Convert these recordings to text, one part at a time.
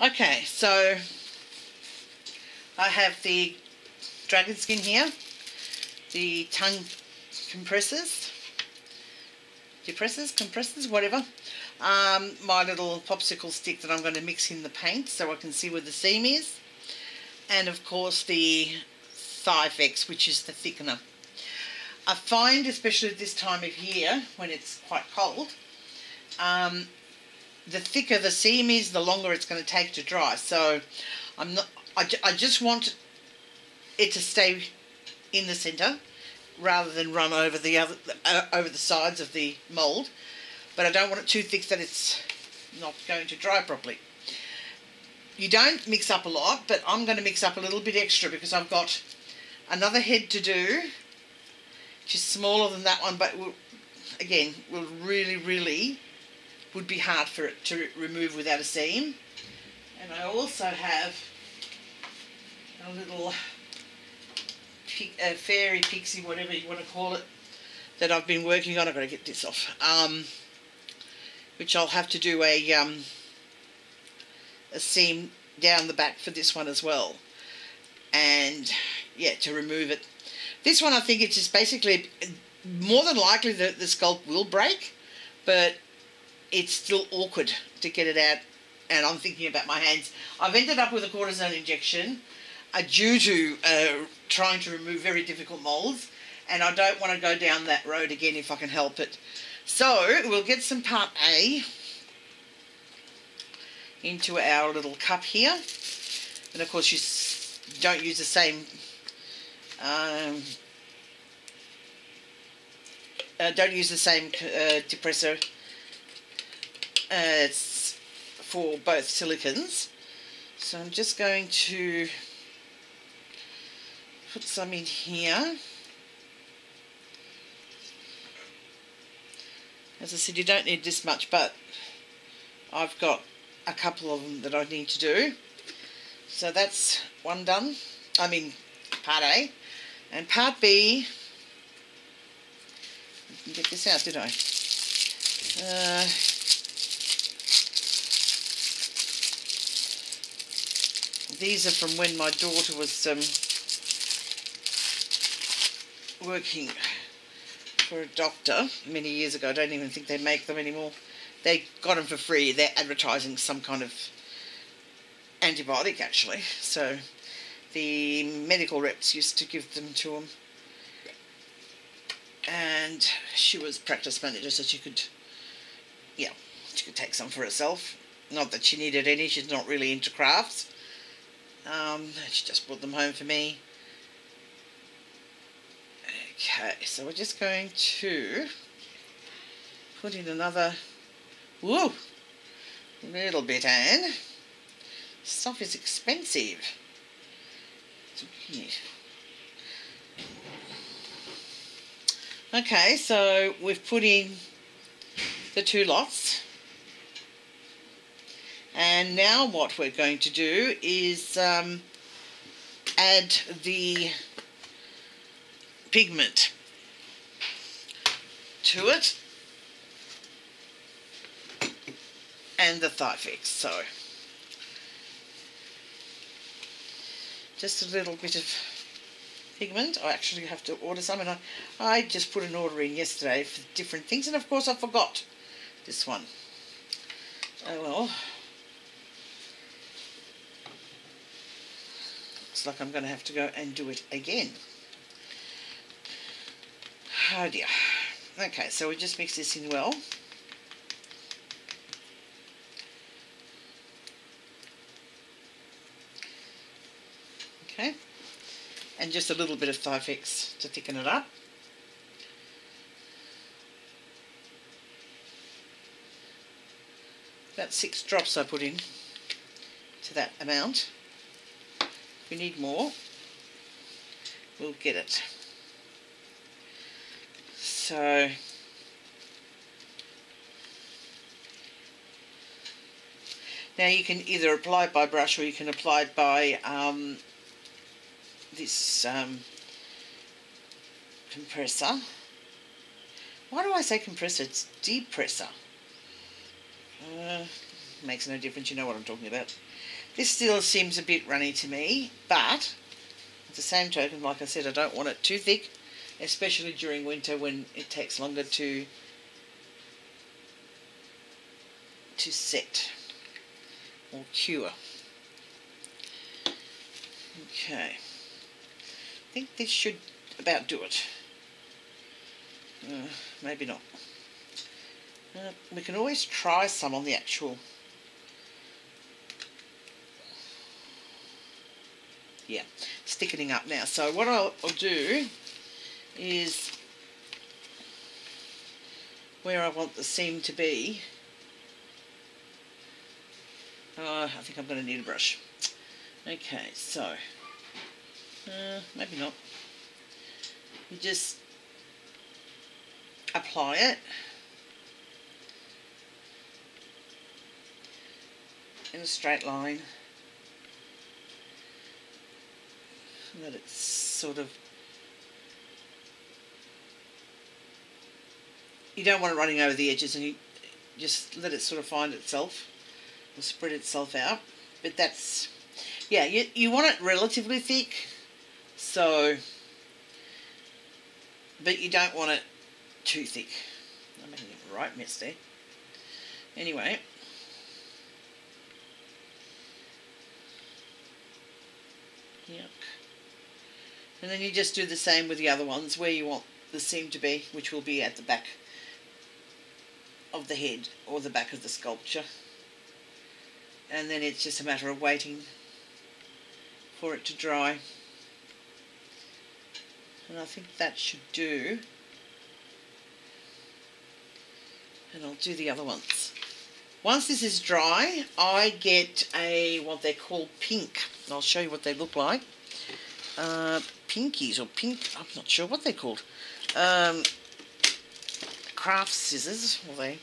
Okay, so I have the dragon skin here, the tongue compressors, whatever. My little popsicle stick that I'm going to mix in the paint so I can see where the seam is. And of course the Thyfex, which is the thickener. I find, especially this time of year when it's quite cold, the thicker the seam is, the longer it's going to take to dry. So I just want it to stay in the centre rather than run over the over the sides of the mould. But I don't want it too thick that it's not going to dry properly. You don't mix up a lot, but I'm going to mix up a little bit extra because I've got another head to do, which is smaller than that one, but again, really would be hard for it to remove without a seam. And I also have a little fairy pixie, whatever you want to call it, that I've been working on. I've got to get this off. Which I'll have to do a seam down the back for this one as well. And yeah, to remove it. This one, I think it's just basically, more than likely the sculpt will break, but it's still awkward to get it out. And I'm thinking about my hands. I've ended up with a cortisone injection due to trying to remove very difficult moulds, and I don't want to go down that road again if I can help it. So we'll get some part A into our little cup here, and of course you don't use the same depressor. It's for both silicons. So I'm just going to put some in here. As I said, you don't need this much, but I've got a couple of them that I need to do. So that's one done. I mean, part A. And part B, I didn't get this out, did I? These are from when my daughter was working for a doctor many years ago. I don't even think they make them anymore. They got them for free. They're advertising some kind of antibiotic, actually. So the medical reps used to give them to them. And she was practice manager, so she could take some for herself. Not that she needed any. She's not really into crafts. She just brought them home for me. Okay, so we're just going to put in another, little bit, Anne. Stuff is expensive. Okay, so we've put in the two lots. And now what we're going to do is add the pigment to it and the Thyfex. So just a little bit of pigment. I actually have to order some, and I just put an order in yesterday for different things, and of course I forgot this one. Oh well. Looks like I'm going to have to go and do it again. Oh dear. Okay, so we just mix this in well. Okay. And just a little bit of Thyfex to thicken it up. About 6 drops I put in to that amount. If we need more, we'll get it. So now you can either apply it by brush or you can apply it by this compressor. Why do I say compressor? It's depressor. makes no difference, you know what I'm talking about. This still seems a bit runny to me, but at the same token, like I said, I don't want it too thick, especially during winter when it takes longer to set or cure. Okay, I think this should about do it. Maybe not. We can always try some on the actual. Yeah, it's thickening up now. So what I'll do is where I want the seam to be. I think I'm going to need a brush. Okay, so maybe not. You just apply it in a straight line. Let it sort of, you don't want it running over the edges, and you just let it sort of find itself and spread itself out. But that's, yeah, you want it relatively thick, so, but you don't want it too thick. I'm making a right mess there. Anyway, yep. And then you just do the same with the other ones where you want the seam to be, which will be at the back of the head or the back of the sculpture. And then it's just a matter of waiting for it to dry. And I think that should do. And I'll do the other ones. Once this is dry, I get what they call pink. I'll show you what they look like. Pinkies or pink, I'm not sure what they're called. Craft scissors, or they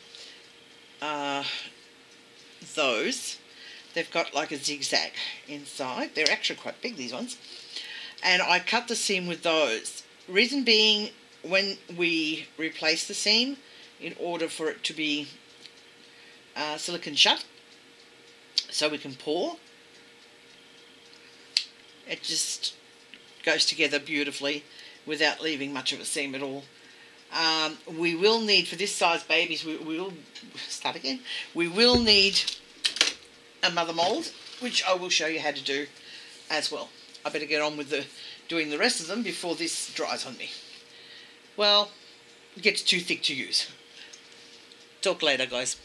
those. They've got like a zigzag inside. They're actually quite big, these ones. And I cut the seam with those. Reason being, when we replace the seam, in order for it to be silicone shut, so we can pour, it just goes together beautifully without leaving much of a seam at all. We will need, for this size babies, we will start again. We will need a mother mould, which I will show you how to do as well. I better get on with doing the rest of them before this dries on me. Well, it gets too thick to use. Talk later, guys.